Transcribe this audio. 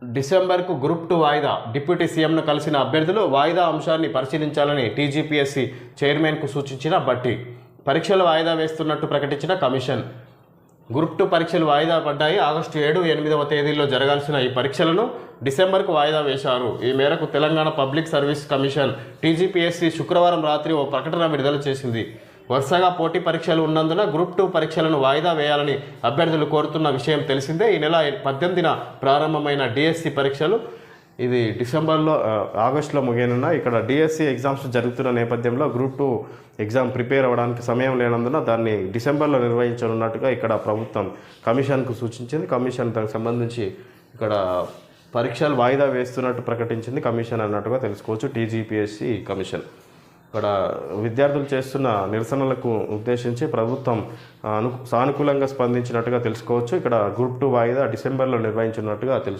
డిసెంబర్కు group 2 వాయిదా. Deputy సీఎంను కలిసిన అభ్యర్థులు వాయిదా అంశాన్ని పరిశీలించాలని టీజీపీఎస్సీ చైర్మన్కు సూచించిన భట్టి. పరీక్షలు వాయిదా వేస్తున్నట్టు ప్రకటించిన కమిషన్. గ్రూప్ 2 పరీక్షలు వాయిదా పడ్డాయి. ఆగస్టు 7, 8వ తేదీల్లో జరగాల్సిన ఈ పరీక్షలను డిసెంబర్కు వాయిదా వేశారు. ఈ మేరకు Telangana public service commission TGPSC శుక్రవారం రాత్రి ఓ ప్రకటన విడుదల చేసింది. వరుసగా పోటీ పరీక్షలు ఉన్నందున గ్రూప్ 2 పరీక్షలను వాయిదా వేయాలని అభ్యర్థులు కోరుతున్న విషయం తెలిసిందే. ఈ నెల 18న ప్రారంభమైన డిఎస్సి పరీక్షలు ఇది ఆగస్టులో ముగియనున్న. ఇక్కడ డిఎస్సి ఎగ్జామ్స్ జరుగుతున్న నేపథ్యంలో గ్రూప్ 2 ఎగ్జామ్ ప్రిపేర్ అవ్వడానికి సమయం లేనందున దాన్ని డిసెంబర్లో నిర్వహించనున్నట్టుగా ఇక్కడ ప్రభుత్వం కమిషన్కు సూచించింది. కమిషన్ దానికి సంబంధించి ఇక్కడ పరీక్షలు వాయిదా వేస్తున్నట్టు ప్రకటించింది కమిషన్ అన్నట్టుగా తెలుసుకోవచ్చు. టీజీపీఎస్సీ కమిషన్ ఇక్కడ విద్యార్థులు చేస్తున్న నిరసనలకు ఉద్దేశించి ప్రభుత్వం సానుకూలంగా స్పందించినట్టుగా తెలుసుకోవచ్చు. ఇక్కడ గ్రూప్ 2 వాయిదా డిసెంబర్లో నిర్వహించినట్టుగా తెలుసుకోవచ్చు.